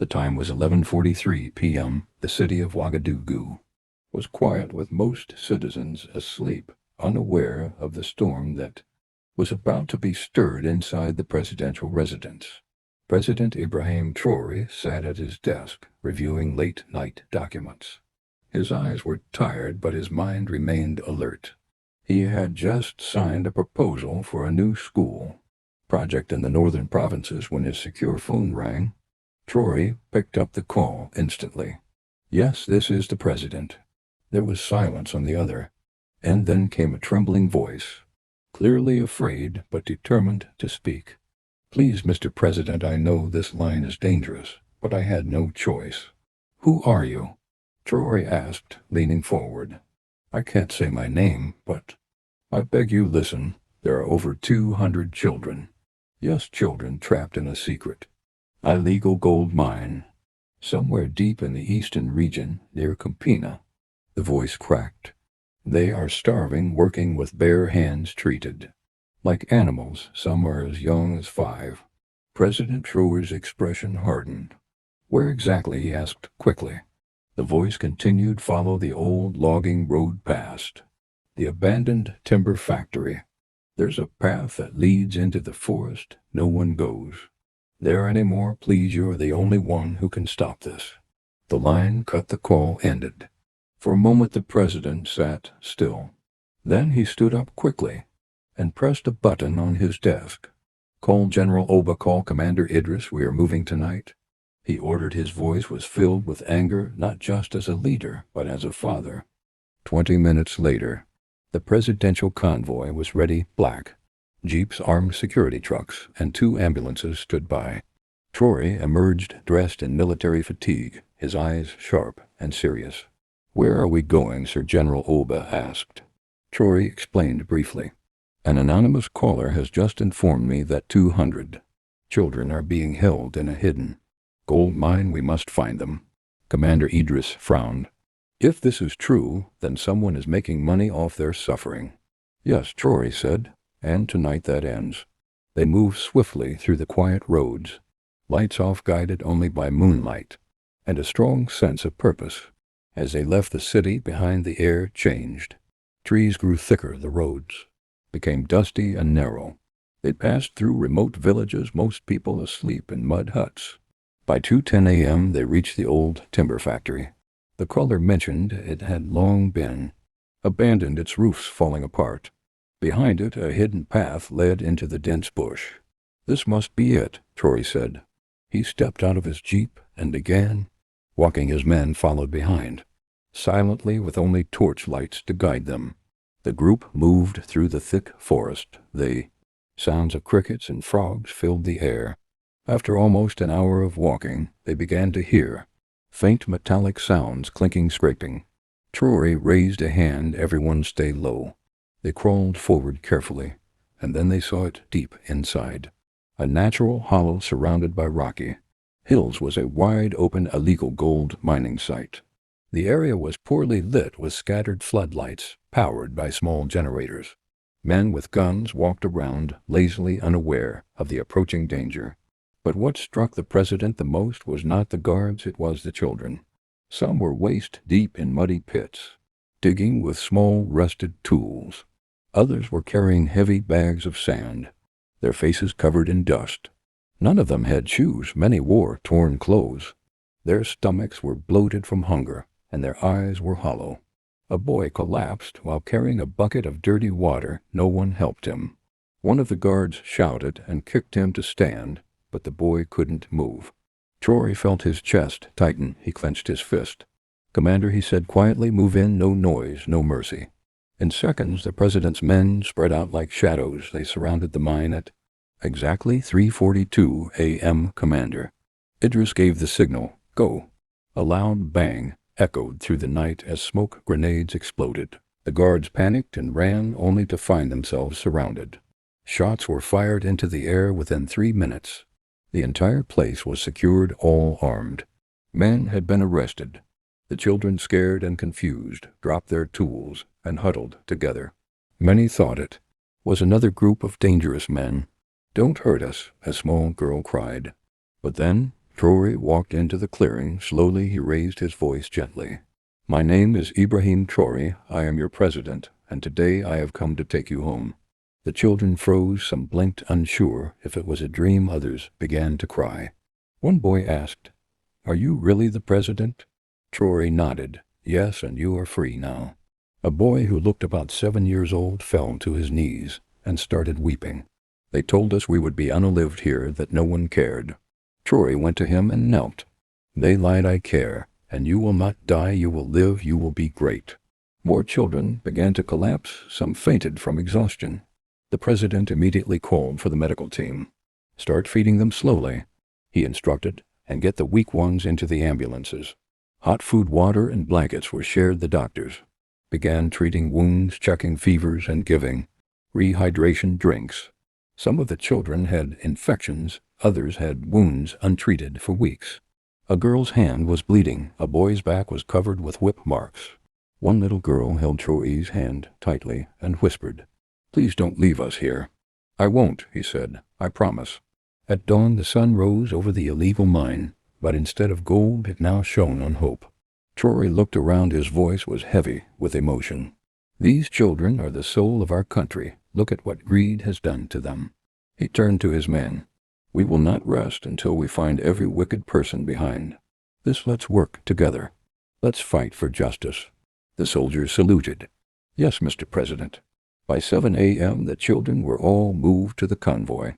The time was 11:43 p.m. The city of Ouagadougou was quiet, with most citizens asleep, unaware of the storm that was about to be stirred inside the presidential residence. President Ibrahim Traoré sat at his desk, reviewing late-night documents. His eyes were tired, but his mind remained alert. He had just signed a proposal for a new school project in the northern provinces when his secure phone rang. Traoré picked up the call instantly. "Yes, this is the president." There was silence on the other, and then came a trembling voice, clearly afraid but determined to speak. "Please, Mr. President, I know this line is dangerous, but I had no choice." "Who are you?" Traoré asked, leaning forward. "I can't say my name, but I beg you listen. There are over 200 children. Yes, children trapped in a secret, illegal gold mine, somewhere deep in the eastern region near Campina." The voice cracked. "They are starving, working with bare hands, treated like animals. Some are as young as 5. President Traoré's expression hardened. "Where exactly?" he asked quickly. The voice continued. "Follow the old logging road past the abandoned timber factory. There's a path that leads into the forest. No one goes there anymore. Please, you're the only one who can stop this." The line cut. The call ended. For a moment the president sat still. Then he stood up quickly and pressed a button on his desk. "Call General Oba, call Commander Idris. We are moving tonight," he ordered. His voice was filled with anger, not just as a leader, but as a father. 20 minutes later, the presidential convoy was ready. Black jeeps, armed security trucks, and 2 ambulances stood by. Traoré emerged dressed in military fatigue, his eyes sharp and serious. "Where are we going, Sir?" General Oba asked. Traoré explained briefly. "An anonymous caller has just informed me that 200 children are being held in a hidden gold mine. We must find them." Commander Idris frowned. "If this is true, then someone is making money off their suffering." "Yes," Traoré said, "and tonight that ends." They moved swiftly through the quiet roads, lights off, guided only by moonlight and a strong sense of purpose. As they left the city behind, the air changed. Trees grew thicker, the roads became dusty and narrow. They passed through remote villages, most people asleep in mud huts. By 2:10 a.m. they reached the old timber factory. The caller mentioned it had long been abandoned, its roofs falling apart. Behind it, a hidden path led into the dense bush. "This must be it," Traoré said. He stepped out of his jeep and began walking. His men followed behind, silently, with only torch lights to guide them. The group moved through the thick forest. The sounds of crickets and frogs filled the air. After almost an hour of walking, they began to hear faint metallic sounds, clinking, scraping. Traoré raised a hand. "Everyone stay low." They crawled forward carefully, and then they saw it deep inside. A natural hollow surrounded by rocky hills was a wide-open illegal gold mining site. The area was poorly lit, with scattered floodlights powered by small generators. Men with guns walked around, lazily unaware of the approaching danger. But what struck the president the most was not the guards, it was the children. Some were waist-deep in muddy pits, digging with small rusted tools. Others were carrying heavy bags of sand, their faces covered in dust. None of them had shoes. Many wore torn clothes. Their stomachs were bloated from hunger, and their eyes were hollow. A boy collapsed while carrying a bucket of dirty water. No one helped him. One of the guards shouted and kicked him to stand, but the boy couldn't move. Traoré felt his chest tighten. He clenched his fist. "Commander," he said quietly, "move in. No noise, no mercy." In seconds, the president's men spread out like shadows. They surrounded the mine at exactly 3:42 a.m. "Commander." Idris gave the signal. "Go." A loud bang echoed through the night as smoke grenades exploded. The guards panicked and ran, only to find themselves surrounded. Shots were fired into the air within 3 minutes. The entire place was secured, all armed. Men had been arrested. The children, scared and confused, dropped their tools and huddled together. Many thought it was another group of dangerous men. "Don't hurt us," a small girl cried. But then Traoré walked into the clearing. Slowly he raised his voice gently. "My name is Ibrahim Traoré. I am your president, and today I have come to take you home." The children froze. Some blinked, unsure if it was a dream. Others began to cry. One boy asked, "Are you really the president?" Traoré nodded. "Yes, and you are free now." A boy who looked about 7 years old fell to his knees and started weeping. "They told us we would be unalived here, that no one cared." Traoré went to him and knelt. "They lied. I care, and you will not die. You will live. You will be great." More children began to collapse. Some fainted from exhaustion. The president immediately called for the medical team. "Start feeding them slowly," he instructed, "and get the weak ones into the ambulances." Hot food, water, and blankets were shared. The doctors began treating wounds, checking fevers, and giving rehydration drinks. Some of the children had infections. Others had wounds untreated for weeks. A girl's hand was bleeding. A boy's back was covered with whip marks. One little girl held Traoré's hand tightly and whispered, "Please don't leave us here." "I won't," he said. "I promise." At dawn the sun rose over the illegal mine, but instead of gold it now shone on hope. Traoré looked around. His voice was heavy with emotion. "These children are the soul of our country. Look at what greed has done to them." He turned to his men. "We will not rest until we find every wicked person behind this. Let's work together. Let's fight for justice." The soldiers saluted. "Yes, Mr. President." By 7 a.m. the children were all moved to the convoy.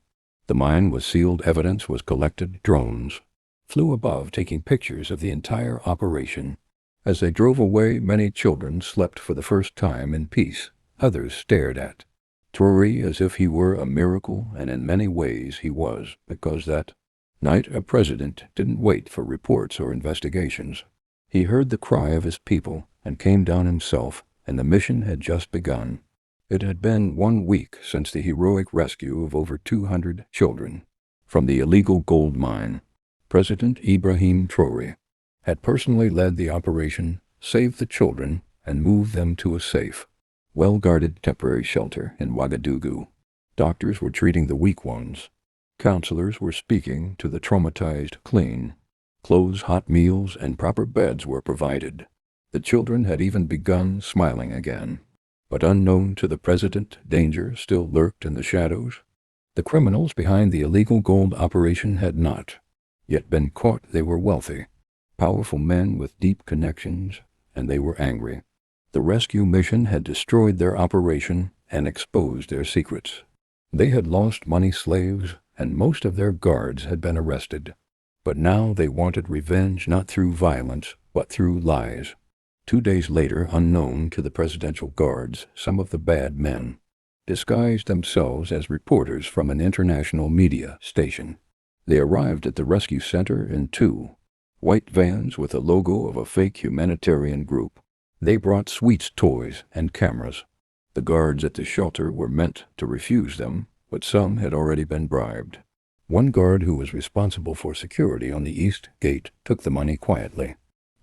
The mine was sealed. Evidence was collected. Drones flew above, taking pictures of the entire operation. As they drove away, many children slept for the first time in peace. Others stared at Traoré as if he were a miracle, and in many ways he was, because that night a president didn't wait for reports or investigations. He heard the cry of his people and came down himself, and the mission had just begun. It had been 1 week since the heroic rescue of over 200 children from the illegal gold mine. President Ibrahim Traoré had personally led the operation, saved the children, and moved them to a safe, well-guarded temporary shelter in Ouagadougou. Doctors were treating the weak ones. Counselors were speaking to the traumatized. Clean clothes, hot meals, and proper beds were provided. The children had even begun smiling again. But unknown to the president, danger still lurked in the shadows. The criminals behind the illegal gold operation had not yet been caught. They were wealthy, powerful men with deep connections, and they were angry. The rescue mission had destroyed their operation and exposed their secrets. They had lost money, slaves, and most of their guards had been arrested. But now they wanted revenge, not through violence, but through lies. 2 days later, unknown to the presidential guards, some of the bad men disguised themselves as reporters from an international media station. They arrived at the rescue center in 2 white vans with a logo of a fake humanitarian group. They brought sweets, toys, and cameras. The guards at the shelter were meant to refuse them, but some had already been bribed. One guard, who was responsible for security on the east gate, took the money quietly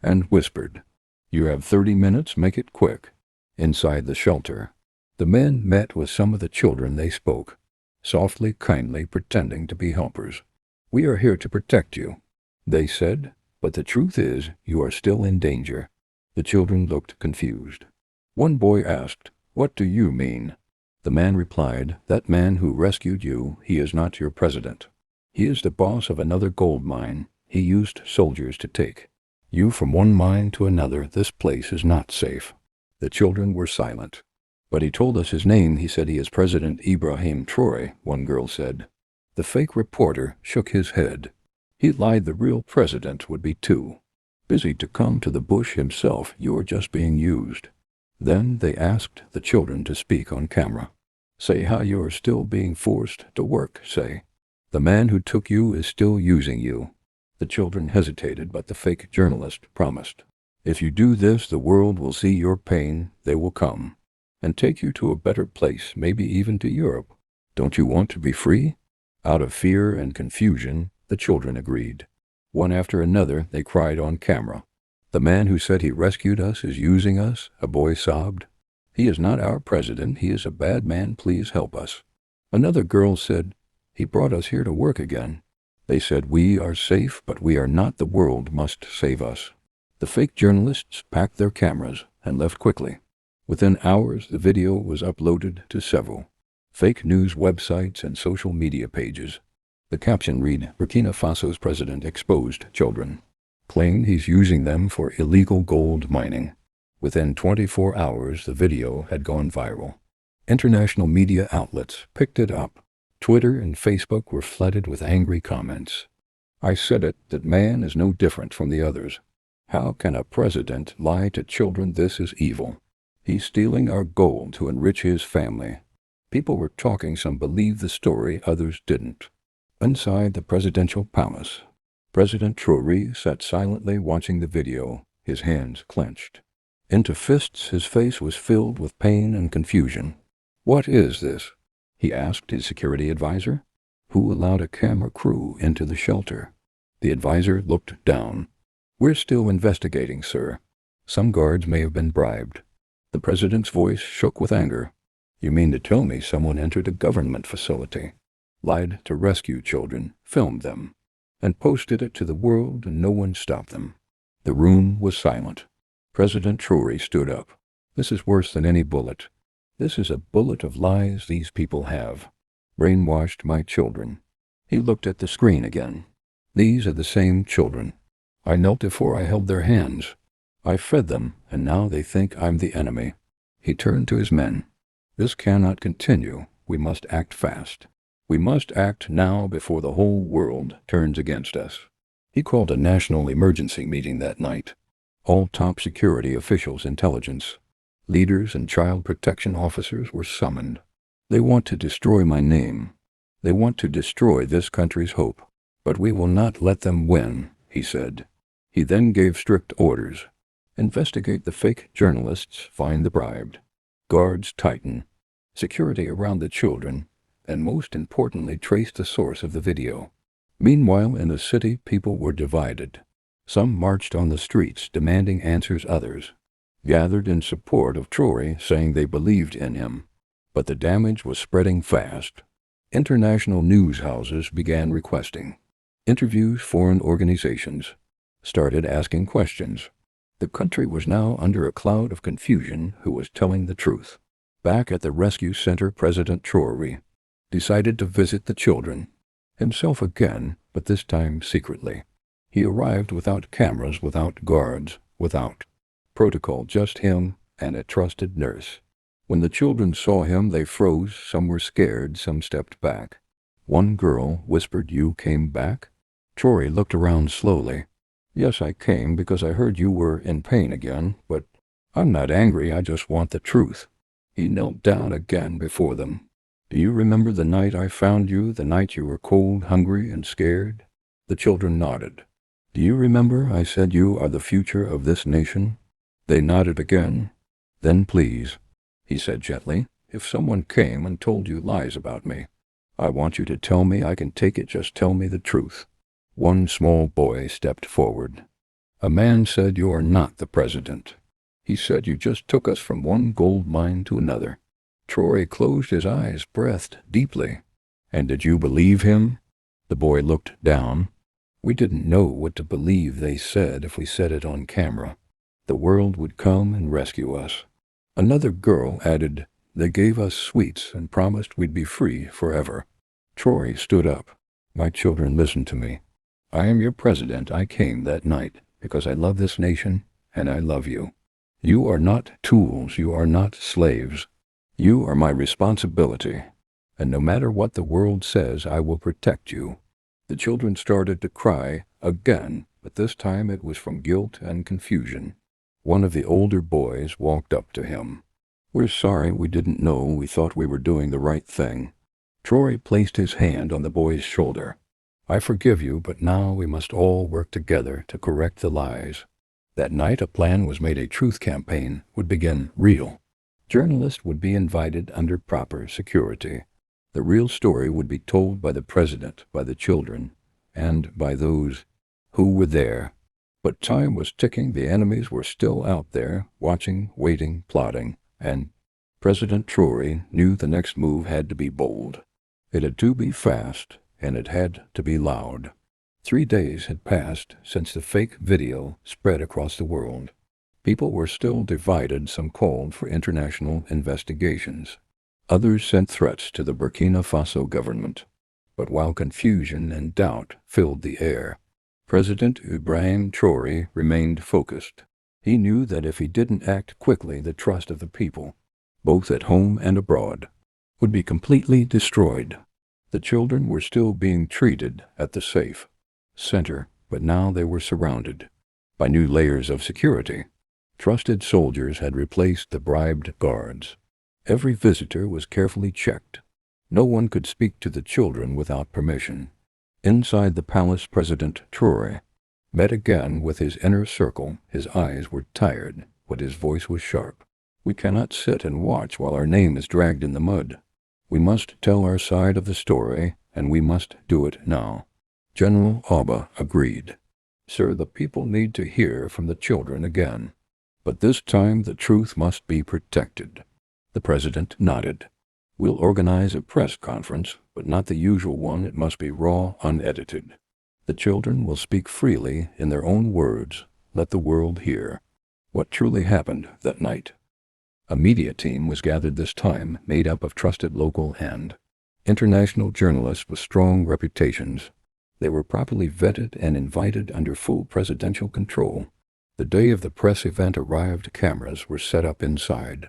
and whispered, "You have 30 minutes, make it quick." Inside the shelter, the men met with some of the children. They spoke, softly, kindly, pretending to be helpers. "We are here to protect you," they said, "but the truth is, you are still in danger." The children looked confused. One boy asked, "What do you mean?" The man replied, "That man who rescued you, he is not your president. He is the boss of another gold mine. He used soldiers to take you from one mine to another. This place is not safe." The children were silent. "But he told us his name. He said he is President Ibrahim Traoré," one girl said. The fake reporter shook his head. "He lied. The real president would be too busy to come to the bush himself. You're just being used." Then they asked the children to speak on camera. "Say how you're still being forced to work. Say, the man who took you is still using you." The children hesitated, but the fake journalist promised, "If you do this, the world will see your pain. They will come and take you to a better place, maybe even to Europe. Don't you want to be free?" Out of fear and confusion, the children agreed. One after another, they cried on camera, "The man who said he rescued us is using us," a boy sobbed. "He is not our president. He is a bad man. Please help us." Another girl said, "He brought us here to work again." They said, "We are safe, but we are not. The world must save us." The fake journalists packed their cameras and left quickly. Within hours, the video was uploaded to several fake news websites and social media pages. The caption read, "Burkina Faso's president exposed children," claimed he's using them for illegal gold mining. Within 24 hours, the video had gone viral. International media outlets picked it up. Twitter and Facebook were flooded with angry comments. "I said it, that man is no different from the others. How can a president lie to children? This is evil. He's stealing our gold to enrich his family." People were talking. Some believed the story, others didn't. Inside the presidential palace, President Traoré sat silently watching the video, his hands clenched into fists. His face was filled with pain and confusion. "What is this?" he asked his security advisor, who allowed a camera crew into the shelter. The advisor looked down. "We're still investigating, sir. Some guards may have been bribed." The president's voice shook with anger. "You mean to tell me someone entered a government facility, lied to rescue children, filmed them, and posted it to the world, and no one stopped them?" The room was silent. President Traoré stood up. "This is worse than any bullet. This is a bullet of lies these people have. Brainwashed my children." He looked at the screen again. "These are the same children. I knelt before I held their hands. I fed them, and now they think I'm the enemy." He turned to his men. "This cannot continue. We must act fast. We must act now before the whole world turns against us." He called a national emergency meeting that night. All top security officials, intelligence leaders, and child protection officers were summoned. "They want to destroy my name. They want to destroy this country's hope. But we will not let them win," he said. He then gave strict orders. "Investigate the fake journalists, find the bribed. Guards tighten security around the children, and most importantly, trace the source of the video." Meanwhile, in the city, people were divided. Some marched on the streets demanding answers. Others gathered in support of Traoré, saying they believed in him. But the damage was spreading fast. International news houses began requesting interviews. Foreign organizations started asking questions. The country was now under a cloud of confusion. Who was telling the truth? Back at the rescue center, President Traoré decided to visit the children himself again, but this time secretly. He arrived without cameras, without guards, without protocol, just him and a trusted nurse. When the children saw him, they froze. Some were scared, some stepped back. One girl whispered, "You came back?" Traoré looked around slowly. "Yes, I came because I heard you were in pain again, but I'm not angry. I just want the truth." He knelt down again before them. "Do you remember the night I found you, the night you were cold, hungry, and scared?" The children nodded. "Do you remember I said you are the future of this nation?" They nodded again. "Then please," he said gently, "if someone came and told you lies about me, I want you to tell me. I can take it. Just tell me the truth." One small boy stepped forward. "A man said you are not the president. He said you just took us from one gold mine to another." Traoré closed his eyes, breathed deeply. "And did you believe him?" The boy looked down. "We didn't know what to believe. They said if we said it on camera, the world would come and rescue us." Another girl added, "They gave us sweets and promised we'd be free forever." Traoré stood up. "My children, listen to me. I am your president. I came that night because I love this nation and I love you. You are not tools. You are not slaves. You are my responsibility. And no matter what the world says, I will protect you." The children started to cry again, but this time it was from guilt and confusion. One of the older boys walked up to him. "We're sorry. We didn't know. We thought we were doing the right thing." Traoré placed his hand on the boy's shoulder. "I forgive you, but now we must all work together to correct the lies." That night a plan was made. A truth campaign would begin. Real journalists would be invited under proper security. The real story would be told by the president, by the children, and by those who were there. But time was ticking. The enemies were still out there, watching, waiting, plotting, and President Traoré knew the next move had to be bold. It had to be fast, and it had to be loud. 3 days had passed since the fake video spread across the world. People were still divided. Some called for international investigations. Others sent threats to the Burkina Faso government. But while confusion and doubt filled the air, President Ibrahim Traoré remained focused. He knew that if he didn't act quickly, the trust of the people, both at home and abroad, would be completely destroyed. The children were still being treated at the safe center, but now they were surrounded by new layers of security. Trusted soldiers had replaced the bribed guards. Every visitor was carefully checked. No one could speak to the children without permission. Inside the palace, President Traoré met again with his inner circle. His eyes were tired, but his voice was sharp. "We cannot sit and watch while our name is dragged in the mud. We must tell our side of the story, and we must do it now." General Abba agreed. "Sir, the people need to hear from the children again. But this time the truth must be protected." The president nodded. "We'll organize a press conference, but not the usual one. It must be raw, unedited. The children will speak freely in their own words. Let the world hear what truly happened that night." A media team was gathered this time, made up of trusted local and international journalists with strong reputations. They were properly vetted and invited under full presidential control. The day of the press event arrived. Cameras were set up inside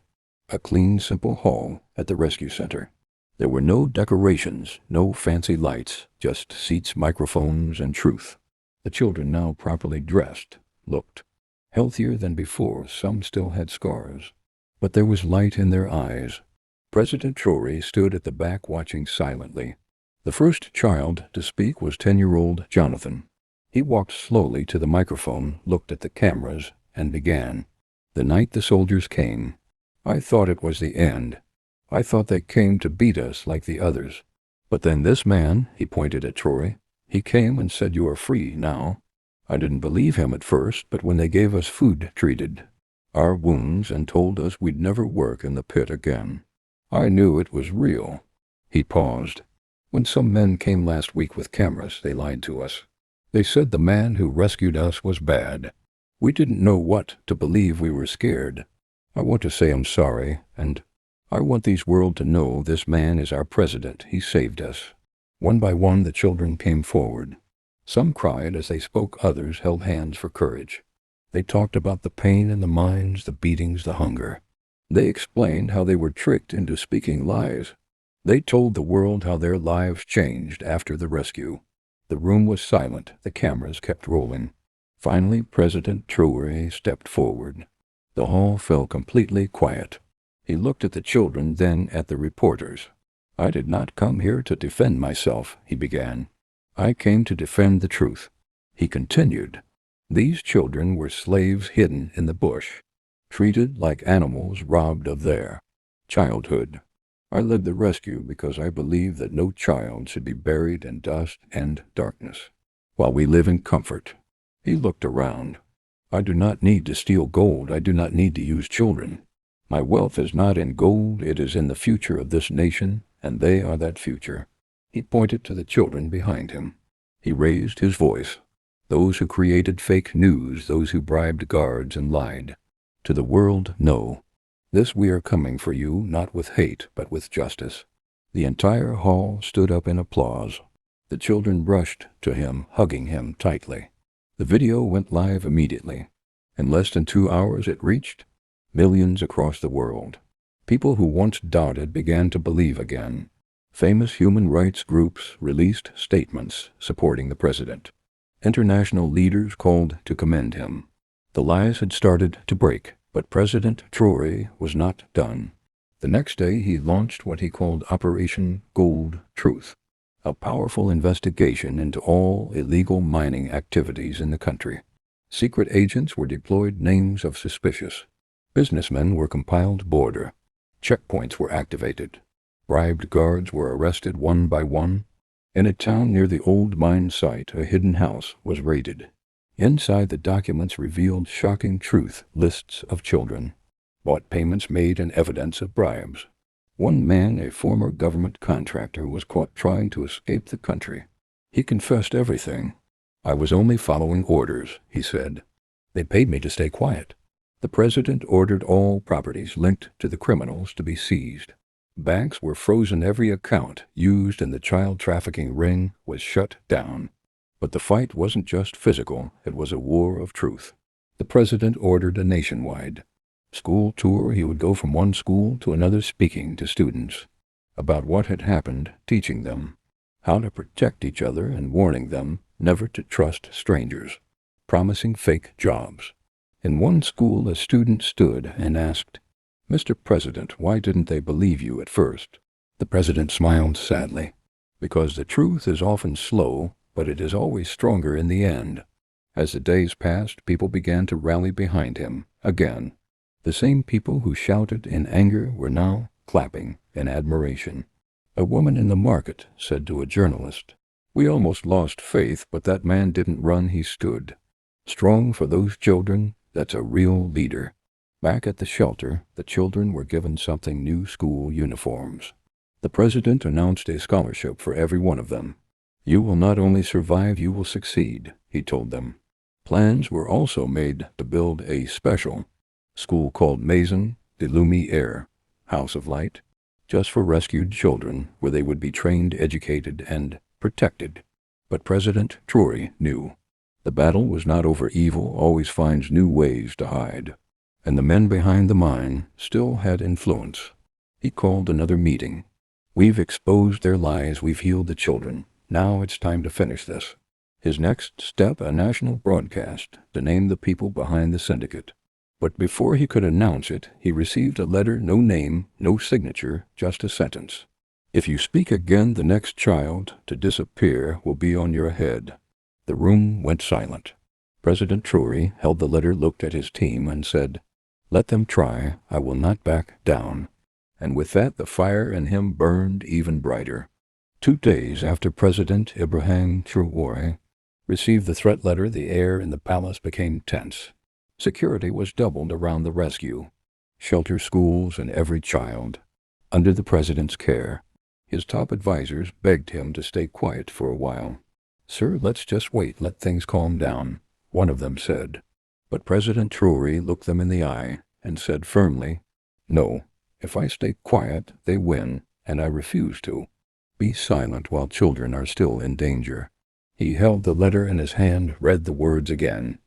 a clean, simple hall at the rescue center. There were no decorations, no fancy lights, just seats, microphones, and truth. The children, now properly dressed, looked healthier than before. Some still had scars, but there was light in their eyes. President Traoré stood at the back watching silently. The first child to speak was 10-year-old Jonathan. He walked slowly to the microphone, looked at the cameras, and began. "The night the soldiers came, I thought it was the end. I thought they came to beat us like the others. But then this man," he pointed at Traoré, "he came and said, 'You are free now.' I didn't believe him at first, but when they gave us food, treated our wounds, and told us we'd never work in the pit again, I knew it was real." He paused. "When some men came last week with cameras, they lied to us. They said the man who rescued us was bad. We didn't know what to believe. We were scared. I want to say I'm sorry, and I want this world to know this man is our president. He saved us." One by one the children came forward. Some cried as they spoke, others held hands for courage. They talked about the pain in the mines, the beatings, the hunger. They explained how they were tricked into speaking lies. They told the world how their lives changed after the rescue. The room was silent. The cameras kept rolling. Finally, President Traoré stepped forward. The hall fell completely quiet. He looked at the children, then at the reporters. "I did not come here to defend myself," he began. "I came to defend the truth." He continued. "These children were slaves hidden in the bush, treated like animals, robbed of their childhood. I led the rescue because I believe that no child should be buried in dust and darkness while we live in comfort." He looked around. "I do not need to steal gold. I do not need to use children. My wealth is not in gold. It is in the future of this nation, and they are that future." He pointed to the children behind him. He raised his voice. "Those who created fake news, those who bribed guards and lied to the world, know. This we are coming for you, not with hate, but with justice." The entire hall stood up in applause. The children rushed to him, hugging him tightly. The video went live immediately. In less than 2 hours it reached millions across the world. People who once doubted began to believe again. Famous human rights groups released statements supporting the president. International leaders called to commend him. The lies had started to break, but President Traoré was not done. The next day he launched what he called Operation Gold Truth, a powerful investigation into all illegal mining activities in the country. Secret agents were deployed, names of suspicious businessmen were compiled, border checkpoints were activated. Bribed guards were arrested one by one. In a town near the old mine site, a hidden house was raided. Inside, the documents revealed shocking truth, lists of children, bought payments made, and evidence of bribes. One man, a former government contractor, was caught trying to escape the country. He confessed everything. "I was only following orders," he said. "They paid me to stay quiet." The president ordered all properties linked to the criminals to be seized. Banks were frozen, every account used in the child trafficking ring was shut down. But the fight wasn't just physical, it was a war of truth. The president ordered a nationwide school tour. He would go from one school to another speaking to students about what had happened, teaching them how to protect each other and warning them never to trust strangers, promising fake jobs. In one school, a student stood and asked, "Mr. President, why didn't they believe you at first?" The president smiled sadly. "Because the truth is often slow, but it is always stronger in the end." As the days passed, people began to rally behind him again. The same people who shouted in anger were now clapping in admiration. A woman in the market said to a journalist, "We almost lost faith, but that man didn't run, he stood. Strong for those children, that's a real leader." Back at the shelter, the children were given something new: school uniforms. The president announced a scholarship for every one of them. "You will not only survive, you will succeed," he told them. Plans were also made to build a special school called Maison de Lumière, House of Light, just for rescued children, where they would be trained, educated, and protected. But President Traoré knew the battle was not over. Evil always finds new ways to hide, and the men behind the mine still had influence. He called another meeting. "We've exposed their lies, we've healed the children. Now it's time to finish this." His next step, a national broadcast to name the people behind the syndicate. But before he could announce it, he received a letter, no name, no signature, just a sentence. "If you speak again, the next child to disappear will be on your head." The room went silent. President Traoré held the letter, looked at his team, and said, "Let them try, I will not back down." And with that, the fire in him burned even brighter. 2 days after President Ibrahim Traoré received the threat letter, the air in the palace became tense. Security was doubled around the rescue. Shelter schools and every child under the president's care. His top advisors begged him to stay quiet for a while. "Sir, let's just wait, let things calm down," one of them said. But President Traoré looked them in the eye and said firmly, "No, if I stay quiet, they win, and I refuse to. Be silent while children are still in danger." He held the letter in his hand, read the words again.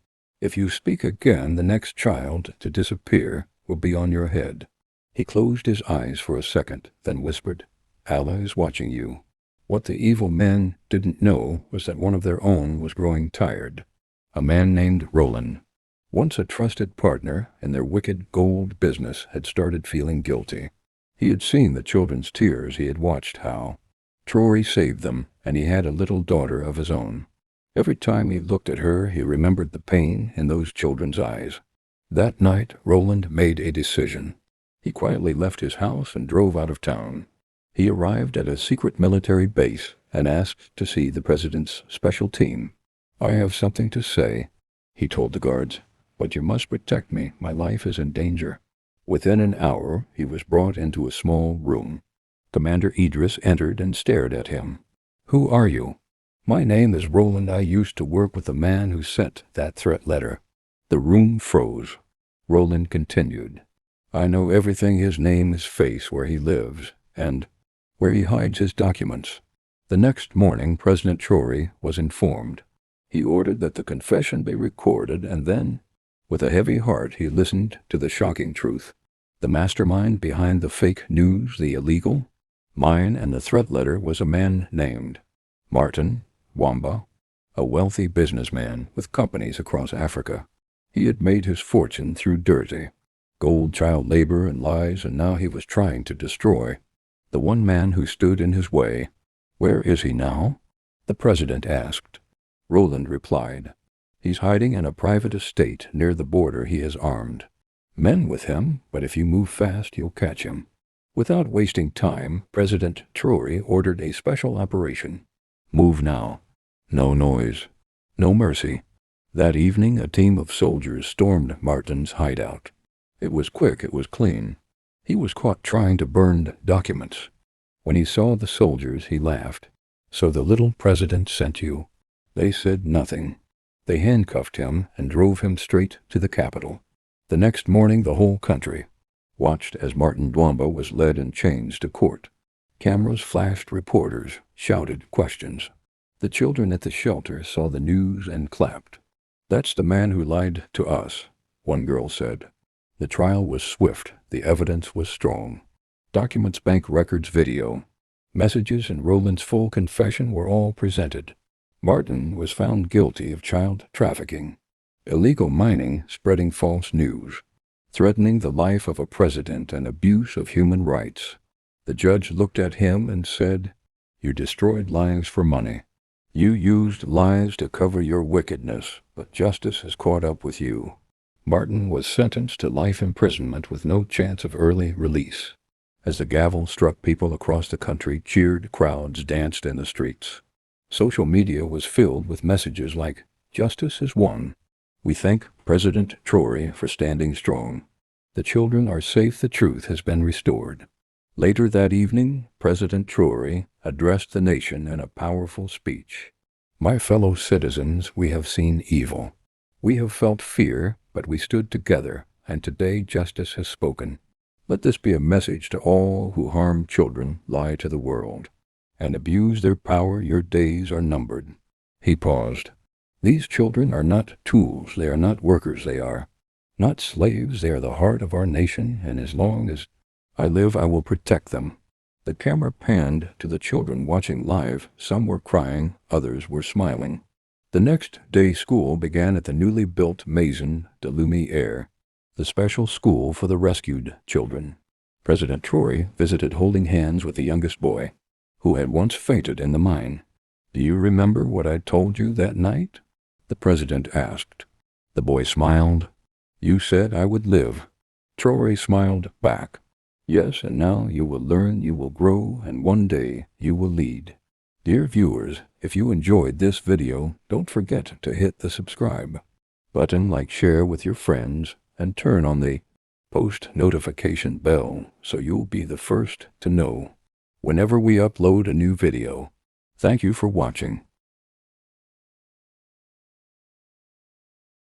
"If you speak again, the next child to disappear will be on your head." He closed his eyes for a second, then whispered, "Allah is watching you." What the evil men didn't know was that one of their own was growing tired. A man named Roland, once a trusted partner in their wicked gold business, had started feeling guilty. He had seen the children's tears, he had watched how Traoré saved them, and he had a little daughter of his own. Every time he looked at her, he remembered the pain in those children's eyes. That night, Roland made a decision. He quietly left his house and drove out of town. He arrived at a secret military base and asked to see the president's special team. "I have something to say," he told the guards, "but you must protect me. My life is in danger." Within an hour, he was brought into a small room. Commander Idris entered and stared at him. "Who are you?" "My name is Roland. I used to work with the man who sent that threat letter." The room froze. Roland continued, "I know everything: his name, his face, where he lives, and where he hides his documents." The next morning, President Traoré was informed. He ordered that the confession be recorded, and then, with a heavy heart, he listened to the shocking truth. The mastermind behind the fake news, the illegal mine, and the threat letter was a man named Martin Wamba, a wealthy businessman with companies across Africa. He had made his fortune through dirty gold, child labor, and lies, and now he was trying to destroy the one man who stood in his way. "Where is he now?" the president asked. Roland replied, "He's hiding in a private estate near the border. He is armed. Men with him, but if you move fast, you'll catch him." Without wasting time, President Traoré ordered a special operation. "Move now. No noise. No mercy." That evening, a team of soldiers stormed Martin's hideout. It was quick, it was clean. He was caught trying to burn documents. When he saw the soldiers, he laughed. "So the little president sent you?" They said nothing. They handcuffed him and drove him straight to the Capitol. The next morning the whole country watched as Martin Dwamba was led in chains to court. Cameras flashed, reporters shouted questions. The children at the shelter saw the news and clapped. "That's the man who lied to us," one girl said. The trial was swift. The evidence was strong. Documents, bank records, video, messages, and Roland's full confession were all presented. Martin was found guilty of child trafficking, illegal mining, spreading false news, threatening the life of a president, and abuse of human rights. The judge looked at him and said, "You destroyed lives for money. You used lies to cover your wickedness, but justice has caught up with you." Martin was sentenced to life imprisonment with no chance of early release. As the gavel struck, people across the country cheered, crowds danced in the streets. Social media was filled with messages like, "Justice has won. We thank President Traoré for standing strong. The children are safe. The truth has been restored." Later that evening, President Traoré addressed the nation in a powerful speech. "My fellow citizens, we have seen evil. We have felt fear, but we stood together, and today justice has spoken. Let this be a message to all who harm children, lie to the world, and abuse their power. Your days are numbered." He paused. "These children are not tools. They are not workers. They are not slaves. They are the heart of our nation, and as long as I live, I will protect them." The camera panned to the children watching live. Some were crying, others were smiling. The next day, school began at the newly built Maison de Lumière, the special school for the rescued children. President Traoré visited, holding hands with the youngest boy, who had once fainted in the mine. "Do you remember what I told you that night?" the president asked. The boy smiled. "You said I would live." Traoré smiled back. "Yes, and now you will learn, you will grow, and one day you will lead." Dear viewers, if you enjoyed this video, don't forget to hit the subscribe button, like, share with your friends, and turn on the post notification bell so you'll be the first to know whenever we upload a new video. Thank you for watching.